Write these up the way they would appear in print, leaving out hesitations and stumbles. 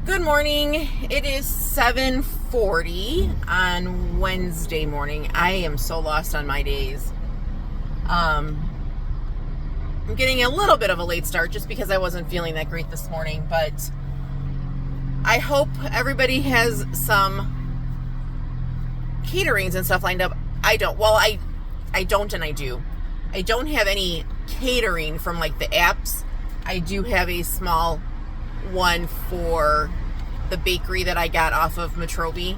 Good morning. It is 7:40 on Wednesday morning. I am so lost on my days. I'm getting a little bit of a late start just because I wasn't feeling that great this morning, but I hope everybody has some caterings and stuff lined up. I don't. Well, I don't and I do. I don't have any catering from like the apps. I do have a small one for the bakery that I got off of Metrobi.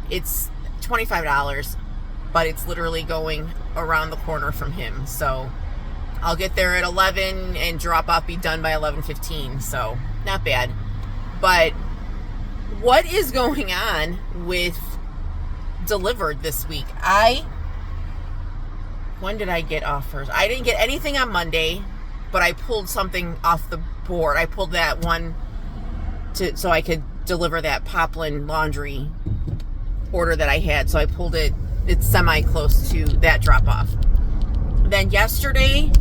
It's $25, but it's literally going around the corner from him. So I'll get there at 11 and drop off, be done by 11:15. So not bad. But what is going on with Dlivrd this week? When did I get offers? I didn't get anything on Monday, but I pulled something off the board. I pulled that one so I could deliver that Poplin laundry order that I had. So I pulled it. It's semi close to that drop off. Then yesterday,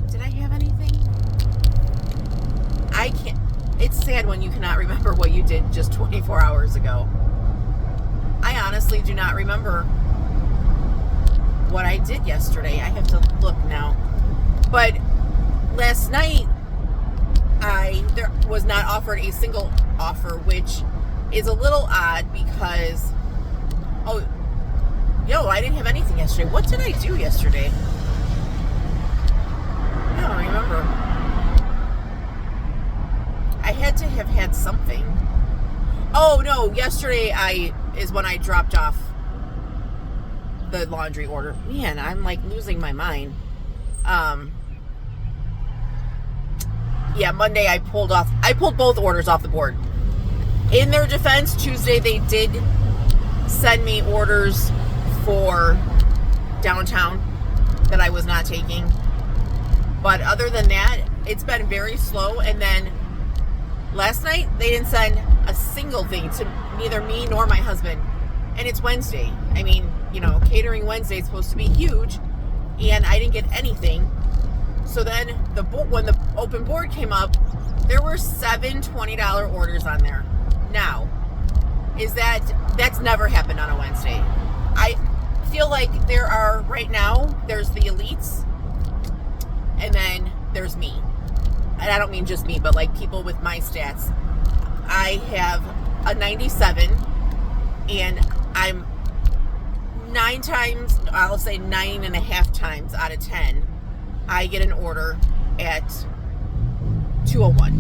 did I have anything? I can't. It's sad when you cannot remember what you did just 24 hours ago. I honestly do not remember what I did yesterday. I have to look now. But last night, there was not offered a single offer, which is a little odd because, I didn't have anything yesterday. What did I do yesterday? I don't remember. I had to have had something. Oh, no, yesterday is when I dropped off the laundry order. Man, I'm like losing my mind. Monday I pulled both orders off the board. In their defense, Tuesday they did send me orders for downtown that I was not taking. But other than that, it's been very slow. And then last night they didn't send a single thing to neither me nor my husband. And it's Wednesday. I mean, catering Wednesday is supposed to be huge, and I didn't get anything. So then when the open board came up, there were 7 $20 orders on there. Now, that's never happened on a Wednesday. I feel like there are right now, there's the elites, and then there's me. And I don't mean just me, but like people with my stats. I have a 97, and I'm 9.5 times out of 10, I get an order at 201.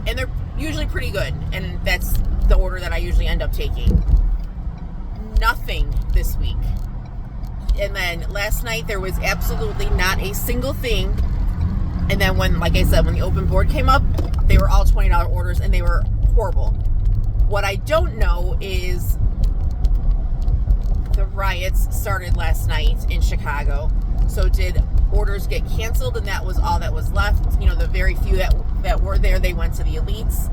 And they're usually pretty good. And that's the order that I usually end up taking. Nothing this week. And then last night there was absolutely not a single thing. And then when the open board came up, they were all $20 orders and they were horrible. What I don't know is the riots started last night in Chicago. So did orders get canceled and that was all that was left? The very few that were there, they went to the elites.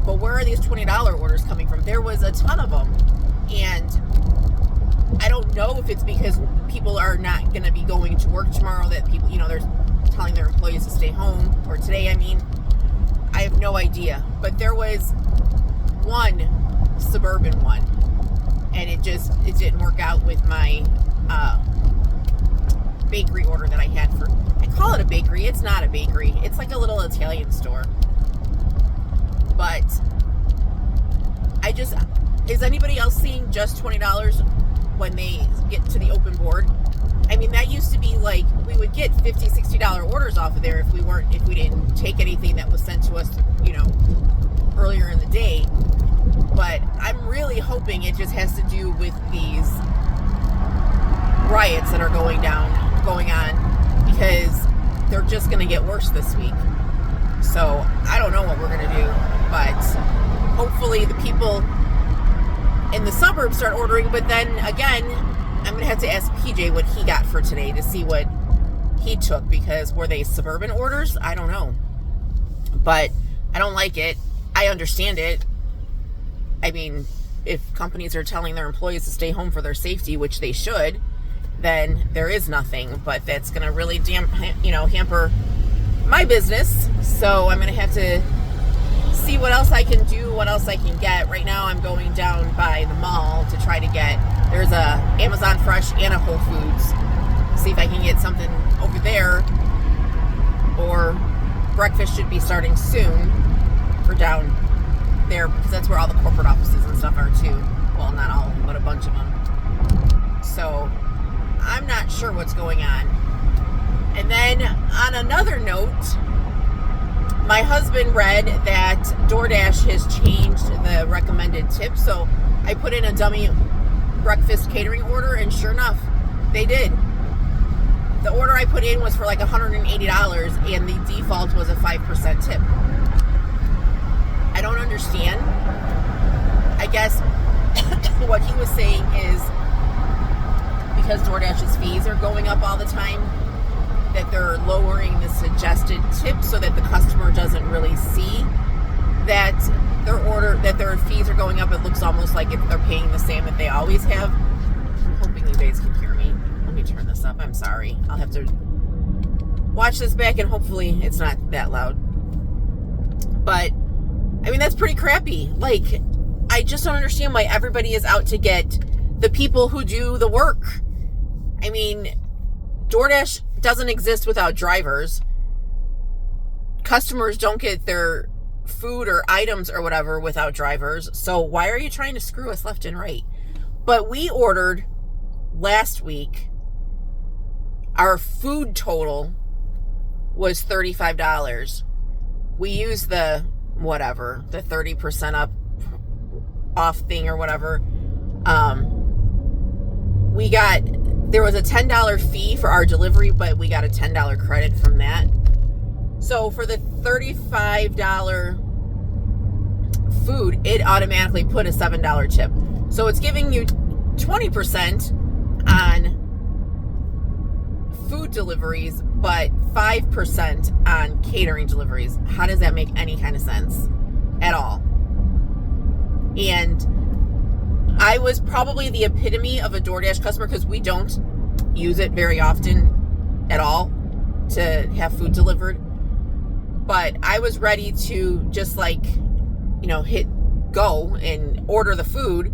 But where are these $20 orders coming from? There was a ton of them. And I don't know if it's because people are not going to be going to work tomorrow, that people, they're telling their employees to stay home, or today, I have no idea. But there was one suburban one, and it didn't work out with my bakery order that I had I call it a bakery. It's not a bakery. It's like a little Italian store. But is anybody else seeing just $20 when they get to the open board? That used to be like we would get $50, $60 orders off of there if we didn't take anything that was sent to us, earlier in the day. But I'm really hoping it just has to do with these riots that are going on, because they're just going to get worse this week. So I don't know what we're going to do, but hopefully the people in the suburbs start ordering. But then again, I'm going to have to ask PJ what he got for today to see what he took, because were they suburban orders? I don't know. But I don't like it. I understand it. If companies are telling their employees to stay home for their safety, which they should, then there is nothing. But that's going to really hamper my business. So I'm going to have to see what else I can do, what else I can get. Right now I'm going down by the mall to try to get, there's a Amazon Fresh and a Whole Foods. See if I can get something over there, or breakfast should be starting soon for down there, because that's where all the corporate offices and stuff are too. Well, not all of them, but a bunch of them. So I'm not sure what's going on. And then on another note, my husband read that DoorDash has changed the recommended tip. So I put in a dummy breakfast catering order, and sure enough, they did. The order I put in was for like $180, and the default was a 5% tip. I don't understand. I guess what he was saying is because DoorDash's fees are going up all the time, that they're lowering the suggested tip so that the customer doesn't really see that their fees are going up. It looks almost like if they're paying the same that they always have. I'm hoping you guys can hear me. Let me turn this up. I'm sorry. I'll have to watch this back, and hopefully it's not that loud. But I mean, that's pretty crappy. Like, I just don't understand why everybody is out to get the people who do the work. I mean, DoorDash doesn't exist without drivers. Customers don't get their food or items or whatever without drivers. So why are you trying to screw us left and right? But we ordered last week. Our food total was $35. We used the 30% off thing or whatever. There was a $10 fee for our delivery, but we got a $10 credit from that. So for the $35 food, it automatically put a $7 tip. So it's giving you 20% on food deliveries, but 5% on catering deliveries. How does that make any kind of sense at all? And I was probably the epitome of a DoorDash customer, because we don't use it very often at all to have food delivered. But I was ready to just hit go and order the food.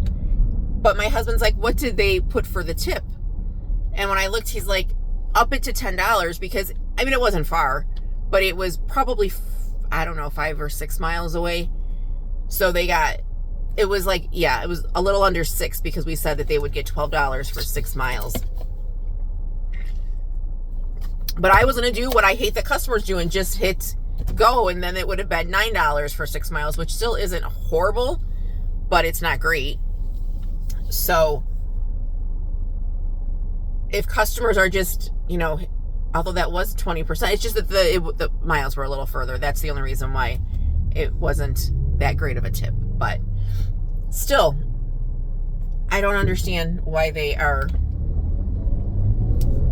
But my husband's like, what did they put for the tip? And when I looked, he's like, up it to $10, because, I mean, it wasn't far, but it was probably, 5 or 6 miles away. So it was a little under 6, because we said that they would get $12 for 6 miles. But I was going to do what I hate that customers do and just hit go, and then it would have been $9 for 6 miles, which still isn't horrible, but it's not great. So if customers are just, although that was 20%, it's just that the miles were a little further. That's the only reason why it wasn't that great of a tip. But still, I don't understand why they are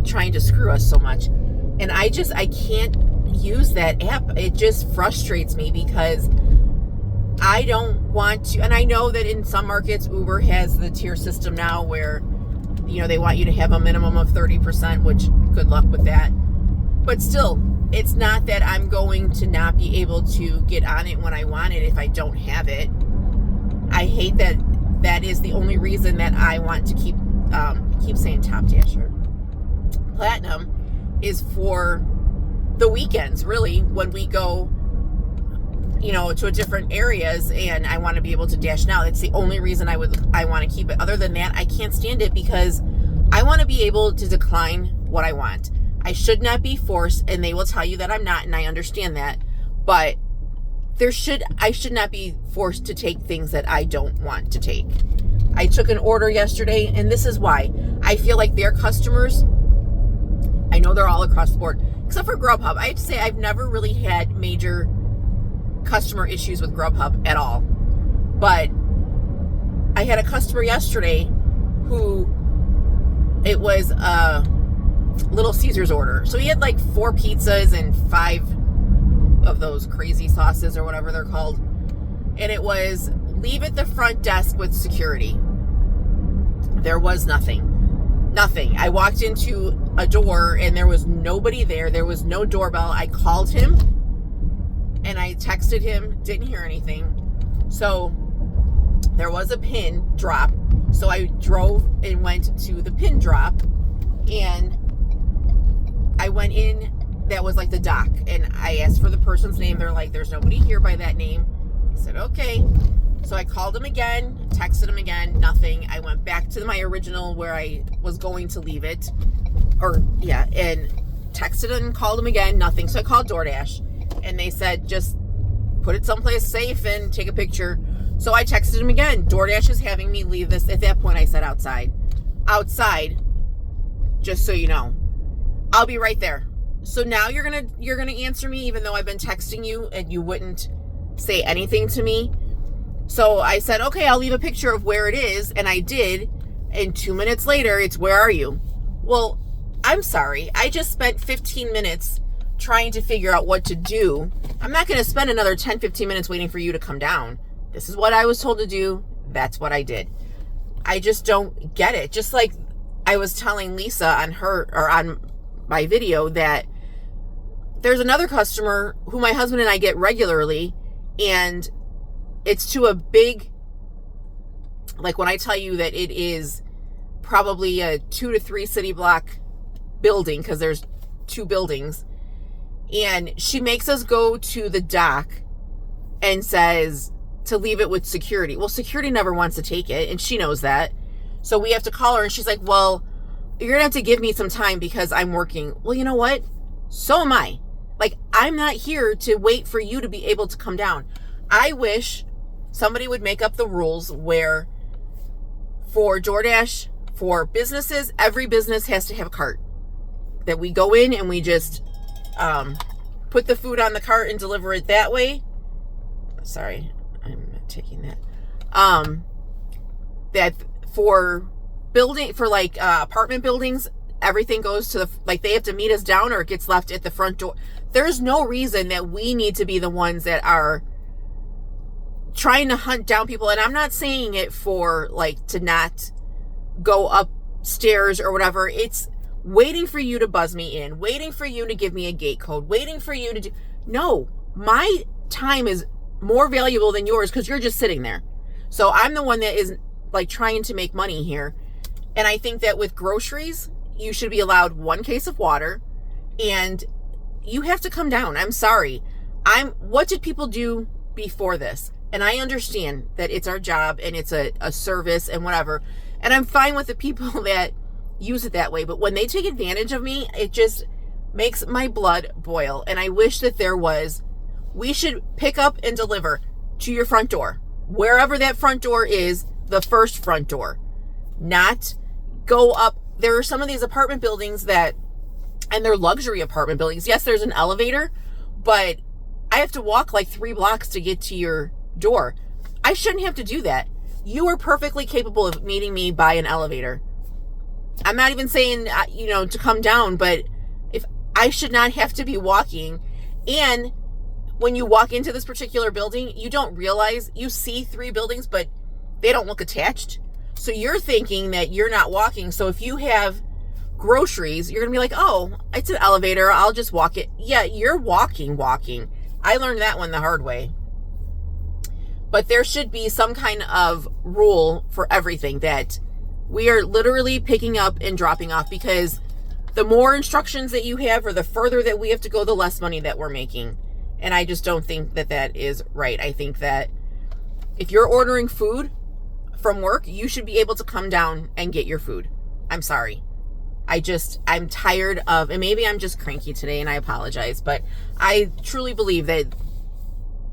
trying to screw us so much. And I can't use that app. It just frustrates me, because I don't want to, and I know that in some markets, Uber has the tier system now where, they want you to have a minimum of 30%, which good luck with that. But still, it's not that I'm going to not be able to get on it when I want it if I don't have it. I hate that is the only reason that I want to keep saying Top Dasher. Platinum is for the weekends, really, when we go, to different areas, and I want to be able to dash now. It's the only reason I want to keep it. Other than that, I can't stand it, because I want to be able to decline what I want. I should not be forced, and they will tell you that I'm not, and I understand that, but I should not be forced to take things that I don't want to take. I took an order yesterday, and this is why. I feel like their customers, I know they're all across the board, except for Grubhub. I have to say, I've never really had major customer issues with Grubhub at all. But I had a customer yesterday who, it was a Little Caesars order. So he had like 4 pizzas and 5 of those crazy sauces or whatever they're called. And it was leave at the front desk with security. There was nothing Nothing. I walked into a door and there was nobody there. There was no doorbell. I called him and I texted him, didn't hear anything. So there was a pin drop. So I drove and went to the pin drop, and I went in. That was like the dock, and I asked for the person's name. They're like, there's nobody here by that name. I said, okay. So I called him again, texted him again, nothing. I went back to my original where I was going to leave it, and texted him and called him again, nothing. So I called DoorDash, and they said, just put it someplace safe and take a picture. So I texted him again. DoorDash is having me leave this. At that point, I said outside, just so you know. I'll be right there. So now you're gonna answer me, even though I've been texting you and you wouldn't say anything to me. So I said, okay, I'll leave a picture of where it is, and I did. And 2 minutes later, it's, where are you? Well, I'm sorry. I just spent 15 minutes trying to figure out what to do. I'm not going to spend another 10, 15 minutes waiting for you to come down. This is what I was told to do. That's what I did. I just don't get it. Just like I was telling Lisa on my video that there's another customer who my husband and I get regularly, and it's to a big, like when I tell you that it is probably a 2 to 3 city block building, because there's 2 buildings, and she makes us go to the dock and says to leave it with security. Well, security never wants to take it, and she knows that. So we have to call her, and she's like, well, you're gonna have to give me some time because I'm working. Well, you know what? So am I. Like, I'm not here to wait for you to be able to come down. I wish somebody would make up the rules where for DoorDash, for businesses, every business has to have a cart. That we go in and we just put the food on the cart and deliver it that way. Sorry, I'm not taking that. That for apartment buildings, everything goes to they have to meet us down, or it gets left at the front door. There's no reason that we need to be the ones that are trying to hunt down people. And I'm not saying it for to not go upstairs or whatever. It's waiting for you to buzz me in, waiting for you to give me a gate code, waiting for you to do. No, my time is more valuable than yours because you're just sitting there. So I'm the one that is trying to make money here. And I think that with groceries, you should be allowed 1 case of water, and you have to come down. I'm sorry. What did people do before this? And I understand that it's our job and it's a service and whatever. And I'm fine with the people that use it that way. But when they take advantage of me, it just makes my blood boil. And I wish that we should pick up and deliver to your front door. Wherever that front door is, the first front door. Not go up. There are some of these apartment buildings and they're luxury apartment buildings. Yes, there's an elevator, but I have to walk 3 blocks to get to your door. I shouldn't have to do that. You are perfectly capable of meeting me by an elevator. I'm not even saying, to come down, but if I should not have to be walking. And when you walk into this particular building, you don't realize you see 3 buildings, but they don't look attached. So you're thinking that you're not walking. So if you have groceries, you're going to be like, oh, it's an elevator. I'll just walk it. Yeah, you're walking. I learned that one the hard way. But there should be some kind of rule for everything, that we are literally picking up and dropping off, because the more instructions that you have, or the further that we have to go, the less money that we're making. And I just don't think that that is right. I think that if you're ordering food from work, you should be able to come down and get your food. I'm sorry. I'm tired of, and maybe I'm just cranky today and I apologize, but I truly believe that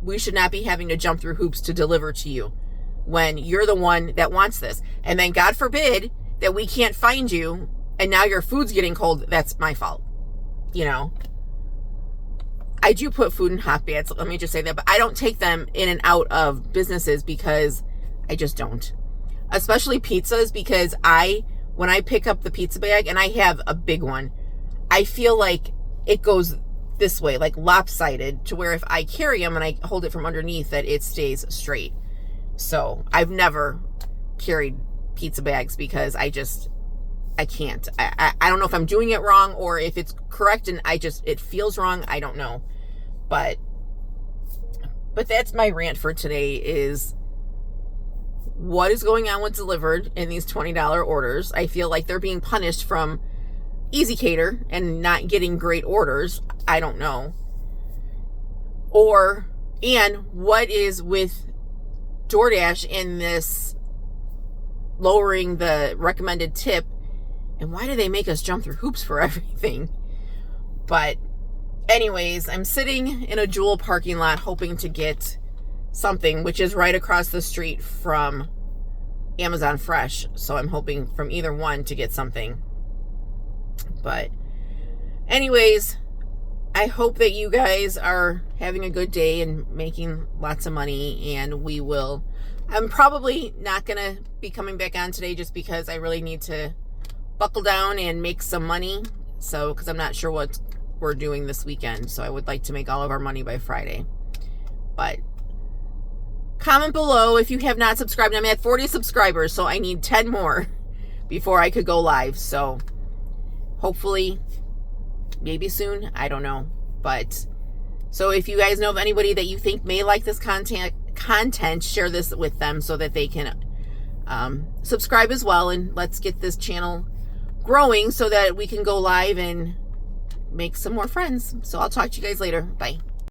we should not be having to jump through hoops to deliver to you when you're the one that wants this. And then God forbid that we can't find you and now your food's getting cold. That's my fault. I do put food in hot baths. Let me just say that, but I don't take them in and out of businesses because I just don't. Especially pizzas, because when I pick up the pizza bag, and I have a big one, I feel like it goes this way, lopsided, to where if I carry them and I hold it from underneath, that it stays straight. So I've never carried pizza bags because I can't. I don't know if I'm doing it wrong or if it's correct and it feels wrong. I don't know. But that's my rant for today is what is going on with Dlivrd in these $20 orders. I feel like they're being punished from Easy Cater and not getting great orders. I don't know. And what is with DoorDash in this lowering the recommended tip, and why do they make us jump through hoops for everything? But anyways, I'm sitting in a Jewel parking lot hoping to get something, which is right across the street from Amazon Fresh. So I'm hoping from either one to get something. But anyways, I hope that you guys are having a good day and making lots of money, and I'm probably not going to be coming back on today just because I really need to buckle down and make some money. So, because I'm not sure what we're doing this weekend. So I would like to make all of our money by Friday. But comment below if you have not subscribed. I'm at 40 subscribers, so I need 10 more before I could go live. So hopefully, maybe soon. I don't know. But so if you guys know of anybody that you think may like this content, share this with them so that they can subscribe as well, and let's get this channel growing so that we can go live and make some more friends. So I'll talk to you guys later. Bye.